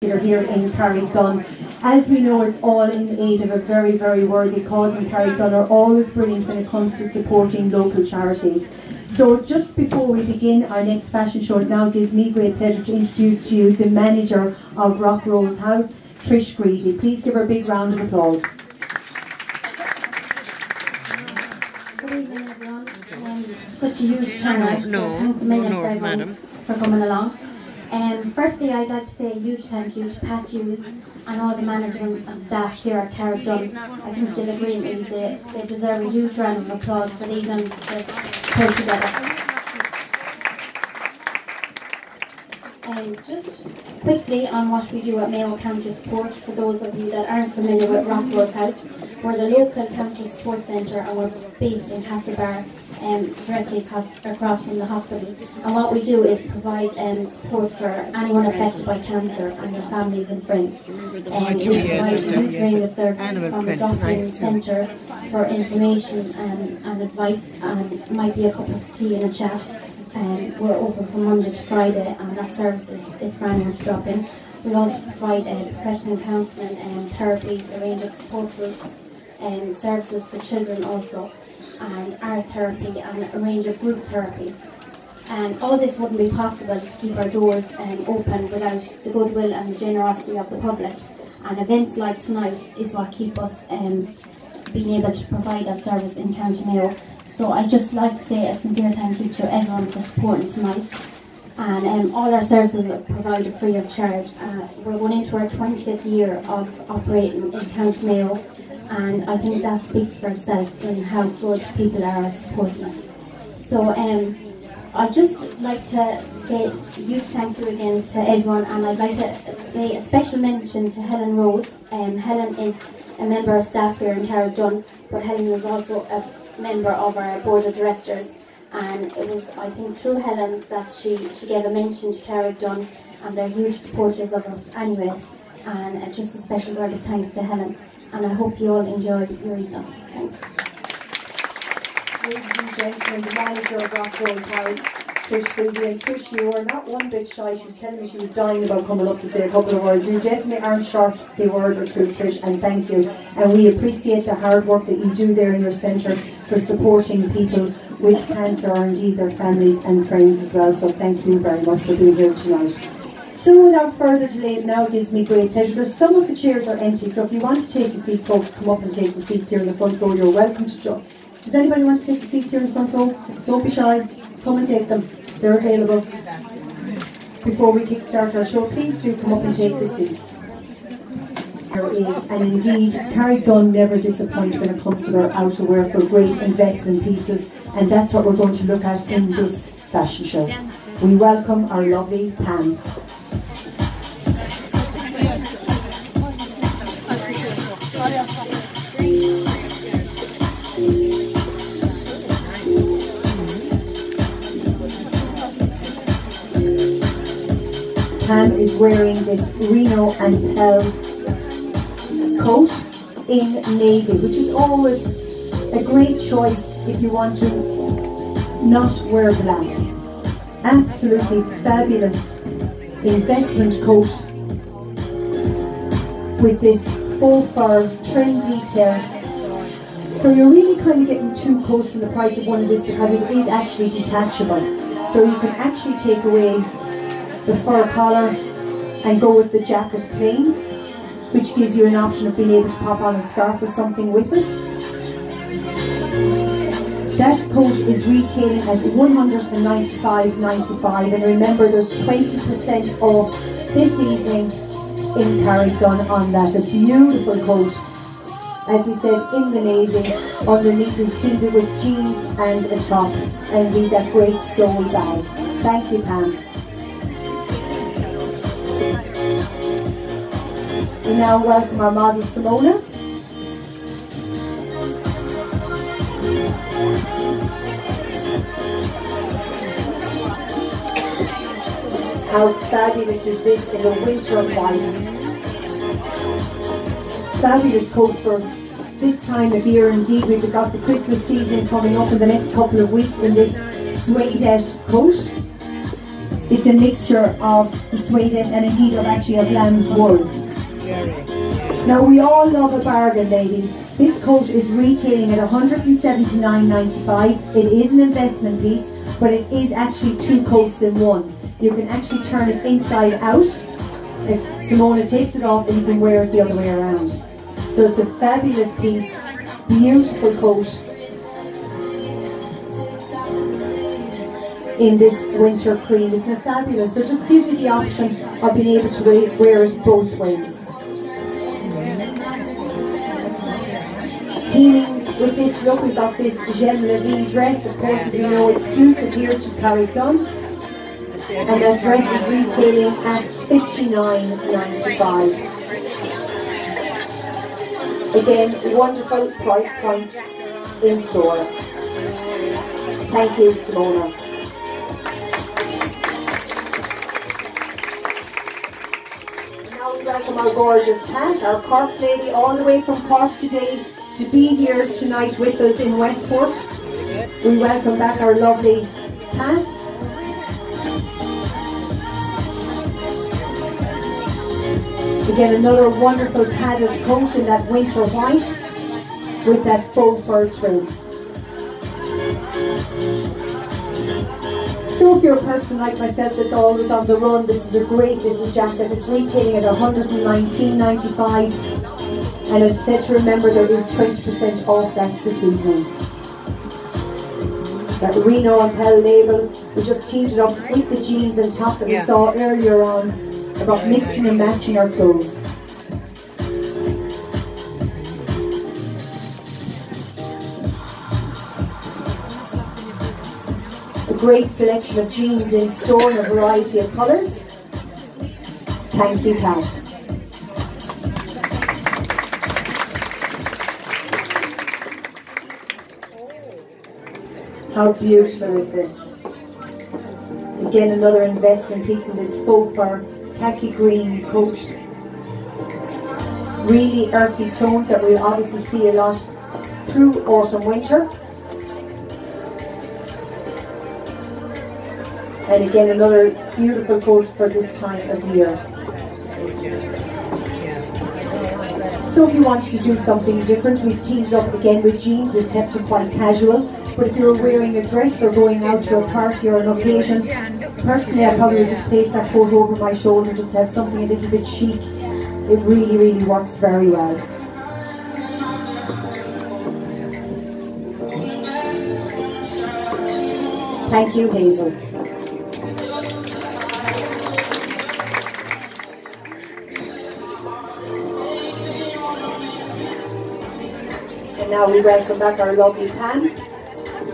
here in Carraig Donn. As we know, it's all in aid of a very, very worthy cause, and Carraig Donn are always brilliant when it comes to supporting local charities. So just before we begin our next fashion show, it now gives me great pleasure to introduce to you the manager of Rock Rose House, Trish Greedy. Please give her a big round of applause. Good evening, everyone. Such a huge turnout, so thanks a million for everyone for coming along. Firstly, I'd like to say a huge thank you to Pat Hughes and all the management and staff here at Carraig Donn. I think they'll agree with me, they deserve a huge round of applause for the evening they've put together. Just quickly on what we do at Mayo Cancer Support, for those of you that aren't familiar with Rock Rose House, we're the local cancer support centre and we're based in Castlebar, directly across from the hospital. And what we do is provide support for anyone affected by cancer and their families and friends. We provide a huge range of services, from a doctoring centre for information and advice, and it might be a cup of tea and a chat. We're open from Monday to Friday, and that service is for anyone to drop in. We also provide professional counselling and therapies, a range of support groups, services for children also, and art therapy and a range of group therapies. And all this wouldn't be possible to keep our doors open without the goodwill and the generosity of the public. And events like tonight is what keep us being able to provide that service in County Mayo. So I'd just like to say a sincere thank you to everyone for supporting tonight. And all our services are provided free of charge. We're going into our 20th year of operating in County Mayo, and I think that speaks for itself in how good people are at supporting it. So I'd just like to say a huge thank you again to everyone, and I'd like to say a special mention to Helen Rose. Helen is a member of staff here in Carraig Donn, but Helen is also a member of our board of directors, and it was, I think, through Helen that she gave a mention to Carraig Donn, and they're huge supporters of us anyways, and just a special word of thanks to Helen, and I hope you all enjoyed your evening. Thanks. Ladies and gentlemen, the manager of Rock Rose House, Trish Greedy. And Trish, you are not one bit shy. She was telling me she was dying about coming up to say a couple of words. You definitely aren't short the word or two, Trish, and thank you. And we appreciate the hard work that you do there in your centre for supporting people with cancer, or indeed their families and friends as well. So thank you very much for being here tonight. So without further delay, it now gives me great pleasure. Some of the chairs are empty, so if you want to take a seat, folks, come up and take the seats here in the front row. You're welcome to join. Does anybody want to take the seats here in the front row? Don't be shy. Come and take them. They're available. Before we kick-start our show, please do come up and take the seats. There is, and indeed, Carraig Donn never disappoint when it comes to their outerwear for great investment pieces, and that's what we're going to look at in this fashion show. We welcome our lovely Pam. Pam is wearing this Reno and Pell coat in navy, which is always a great choice if you want to not wear black. Absolutely fabulous investment coat with this faux fur trim detail. So you're really kind of getting two coats in the price of one of this, because it is actually detachable. So you can actually take away the fur collar and go with the jacket plain, which gives you an option of being able to pop on a scarf or something with it. That coat is retailing at $195.95, and remember there's 20% off this evening in Carraig Donn on that. A beautiful coat, as we said, in the navy. Underneath we've teamed it with jeans and a top, and with that great stole bag. Thank you, Pam. We now welcome our model Simona. How fabulous is this in a winter white? Fabulous coat for this time of year. Indeed, we've got the Christmas season coming up in the next couple of weeks in this suede coat. It's a mixture of the suede and indeed of lamb's wool. Now we all love a bargain, ladies. This coat is retailing at $179.95. It is an investment piece, but it is actually 2 coats in one. You can actually turn it inside out if Simona takes it off, and you can wear it the other way around. So it's a fabulous piece, beautiful coat in this winter cream. It's fabulous, so it just gives you the option of being able to wear it both ways. Teaming with this look, we've got this Gem La Vie dress, of course, as you know, exclusive here to Carraig Donn. And that dress is retailing at $59.95. Again, wonderful price points in store. Thank you, Simona. Now we welcome our gorgeous Pat, our Cork lady, all the way from Cork today to be here tonight with us in Westport. We welcome back our lovely Pat. Again, another wonderful padded coat in that winter white with that faux fur trim. So if you're a person like myself that's always on the run, this is a great little jacket. It's retailing at $119.95. And as said, to remember, there is 20% off that this evening. That Reno and Pell label, we just teamed it up with the jeans and top that we saw earlier on, about mixing and matching our clothes. A great selection of jeans in store in a variety of colours. Thank you, Pat. How beautiful is this? Again, another investment piece in this faux fur khaki green coat. Really earthy tones that we'll obviously see a lot through autumn winter. And again, another beautiful coat for this time of year. So if you want to do something different, we've teamed up again with jeans. We've kept it quite casual. But if you're wearing a dress or going out to a party or an occasion, personally I probably would just place that coat over my shoulder, just have something a little bit chic. It really, really works very well. Thank you, Hazel. And now we welcome back our lovely Pam.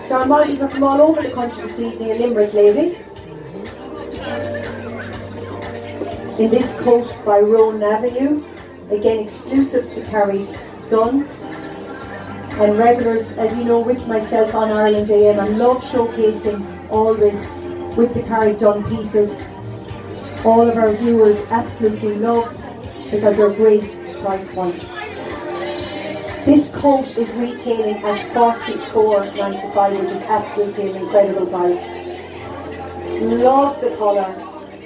So our models are from all over the country this evening, a Limerick lady. In this coat by Rowan Avenue, again exclusive to Carraig Donn. And regulars, as you know, with myself on Ireland AM, I love showcasing always with the Carraig Donn pieces. All of our viewers absolutely love because they're great price points. This coat is retailing at $44.95, which is absolutely an incredible price. Love the colour.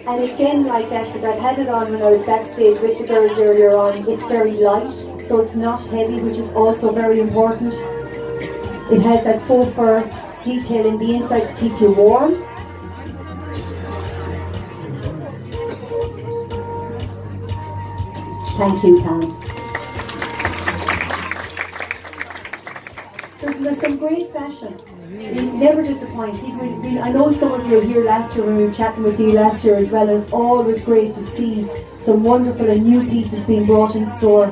And again, like that, because I've had it on when I was backstage with the girls earlier on, it's very light, so it's not heavy, which is also very important. It has that faux fur detail in the inside to keep you warm. Thank you, Pam. So there's some great fashion. It never disappoints. Even I know some of you were here last year when we were chatting with you last year as well. It's always great to see some wonderful and new pieces being brought in store.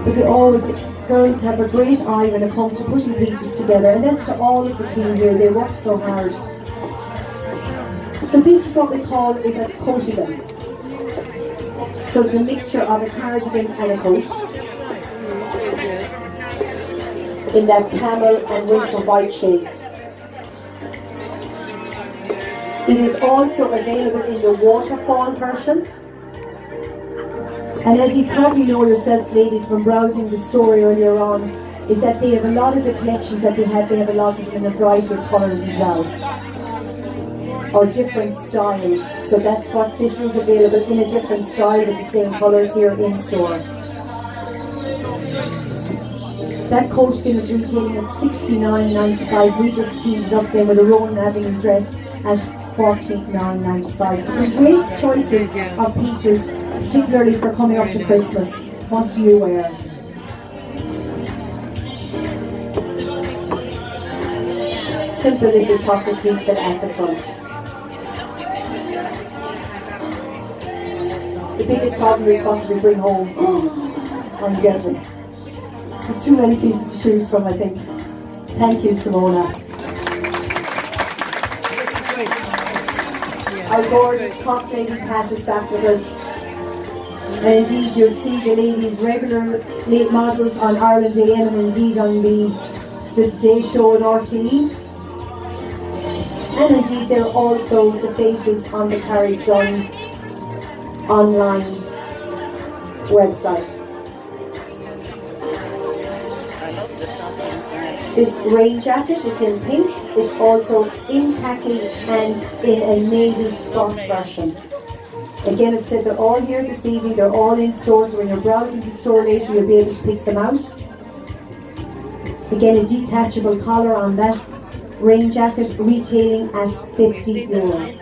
But they always, girls have a great eye when it comes to putting pieces together, and that's to all of the team here. They work so hard. So this is what we call is a coatigan. So it's a mixture of a cardigan and a coat, in that camel and winter white shades. It is also available in the waterfall version. And as you probably know yourselves, ladies, from browsing the store earlier on, is that they have a lot of the collections that they have a lot of them in a variety of colours as well. or different styles. So that's what this is, available in a different style with the same colours here in store. That coatskin is retailing at $69.95. We just teamed it up then with a Rowan Avenue dress at $49.95. So some great choices of pieces, particularly for coming up to Christmas. What do you wear? Simple little pocket detail at the front. The biggest problem is what we bring home. I'm deadly. There's too many pieces to choose from, I think. Thank you, Simona. Our gorgeous top lady Pat is back with us. And indeed, you'll see the ladies' regular late models on Ireland AM and indeed on the Today Show at RTE. And indeed, they're also the faces on the Carraig Donn online website. This rain jacket is in pink. It's also in khaki and in a navy spot version. Again, as I said, they're all here this evening. They're all in stores. So when you're browsing the store later, you'll be able to pick them out. Again, a detachable collar on that rain jacket, retailing at €50.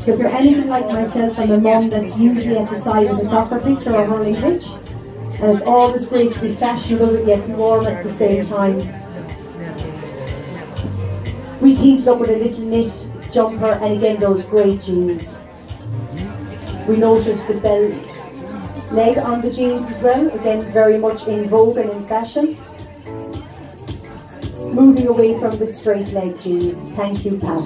So if you're anything like myself, I'm a mum that's usually at the side of the soccer pitch or a hurling pitch, and it's always great to be fashionable but yet be warm at the same time. We teamed up with a little knit jumper and again those great jeans. We noticed the bell leg on the jeans as well, again very much in vogue and in fashion. Moving away from the straight leg jean. Thank you, Pat.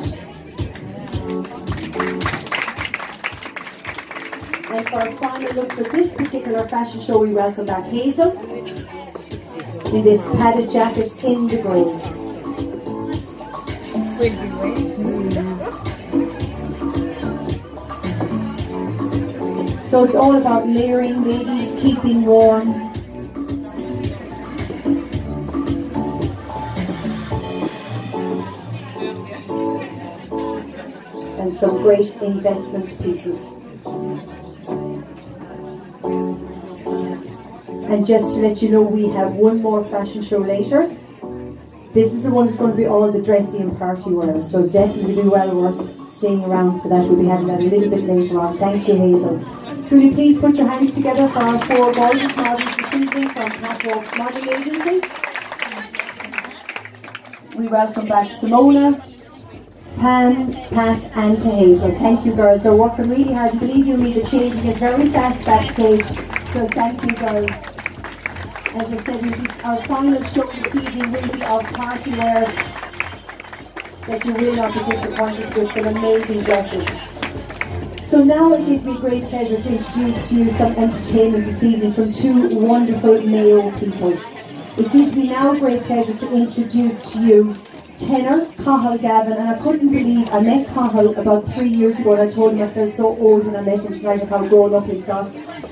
And for our final look for this particular fashion show, we welcome back Hazel in this padded jacket in the grey. So it's all about layering, ladies, keeping warm. And some great investment pieces. And just to let you know, we have one more fashion show later. This is the one that's going to be all the dressy and party wear, so definitely be well worth staying around for that. We'll be having that a little bit later on. Thank you, Hazel. So will you please put your hands together for our 4 gorgeous models this evening from Catwalk Modelling Agency. We welcome back Simona, Pam, Pat and to Hazel. Thank you, girls. They're working really hard. Believe you me, the changing is very fast backstage, so thank you, girls. As I said, our final show this evening will be of party wear that you will not be disappointed with, some amazing dresses. So now it gives me great pleasure to introduce to you some entertainment this evening from 2 wonderful Mayo people. It gives me now great pleasure to introduce to you tenor Cathal Gavin, and I couldn't believe I met Cathal about 3 years ago and I told him I felt so old when I met him tonight of how grown up he's got.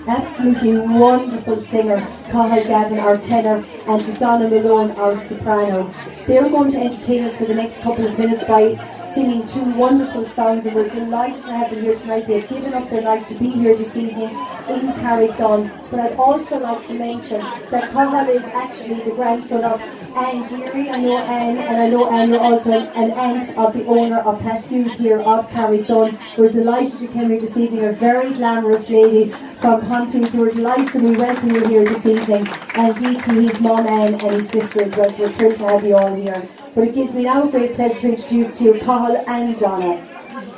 Absolutely wonderful singer, Cathal Gavin, our tenor, and to Donna Malone, our soprano. They're going to entertain us for the next couple of minutes by singing 2 wonderful songs, and we're delighted to have them here tonight. They've given up their night to be here this evening in Carraig Donn. But I'd also like to mention that Cathal is actually the grandson of Anne Geary. I know Anne, and I know Anne, you're also an aunt of the owner of Pat Hughes here of Carraig Donn. We're delighted you came here this evening, a very glamorous lady from Pontoon, so we're delighted and we welcome you here this evening, and indeed to his mum Anne and his sister as well, so we're thrilled to have you all here. But it gives me now a great pleasure to introduce to you Cathal and Donna.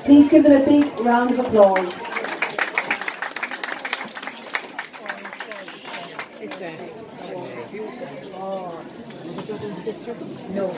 Please give them a big round of applause. No.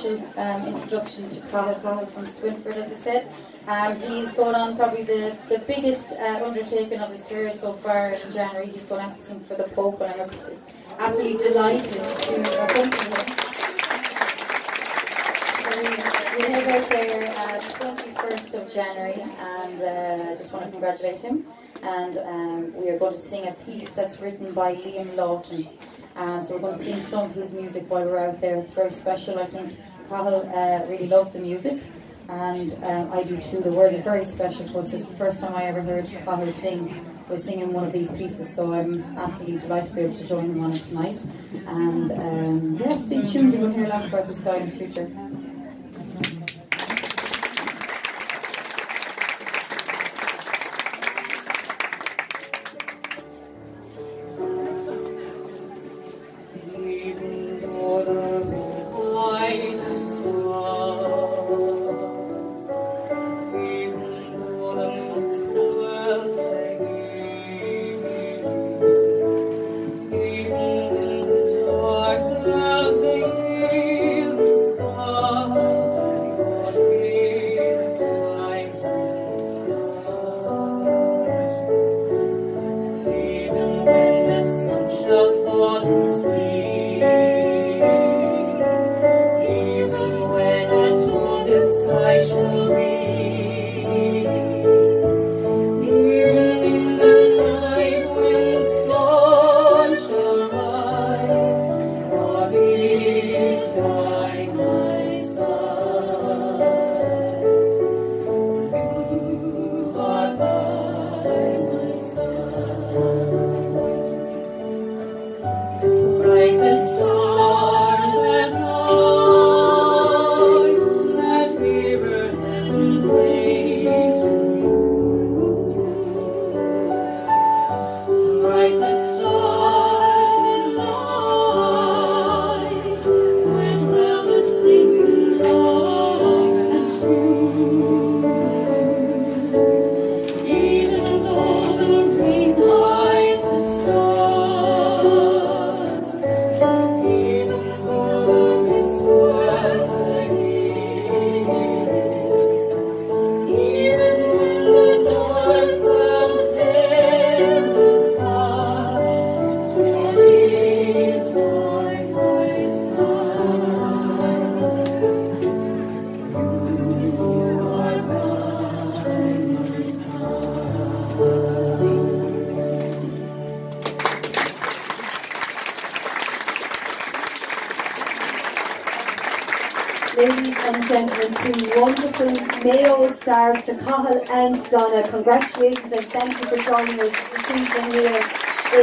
special introduction to Cahill. Cahill's from Swinford, as I said. He's going on probably the biggest undertaking of his career so far in January. He's going out to sing for the Pope, and I'm absolutely delighted to accompany him. We head out there 21st of January, and I just want to congratulate him. And we are going to sing a piece that's written by Liam Lawton. So we're going to sing some of his music while we're out there. It's very special. I think Cahill really loves the music, and I do too. The words are very special to us. It's the first time I ever heard Cahill sing, was singing one of these pieces, so I'm absolutely delighted to be able to join him on it tonight. And yeah, stay tuned, you will hear a lot about this guy in the future. Ladies and gentlemen, two wonderful Mayo stars to Cahill and Donna. Congratulations and thank you for joining us this evening here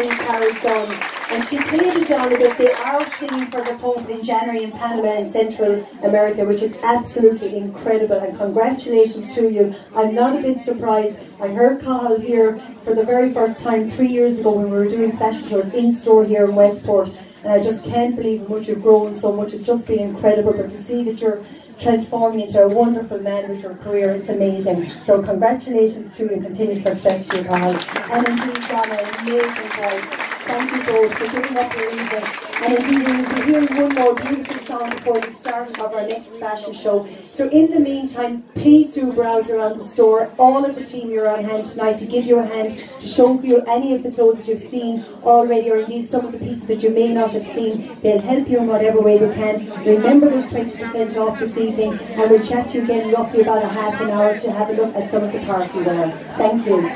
in Carraig Donn. And she played it down a bit. They are singing for the Pope in January in Panama and Central America, which is absolutely incredible. And congratulations to you. I'm not a bit surprised. I heard Cahill here for the very first time 3 years ago when we were doing fashion shows in store here in Westport. And I just can't believe how much you've grown so much. It's just been incredible. But to see that you're transforming into a wonderful man with your career, it's amazing. So congratulations to you and continued success to you, Cahill. And indeed, Donna, amazing voice. Thank you both for giving up your evening. And indeed, we will be hearing one more beautiful song before the start of our next fashion show. So in the meantime, please do browse around the store. All of the team here are on hand tonight to give you a hand, to show you any of the clothes that you've seen already, or indeed some of the pieces that you may not have seen. They'll help you in whatever way they can. Remember, there's 20% off this evening, and we'll chat to you again roughly about a half an hour to have a look at some of the party wear. Thank you.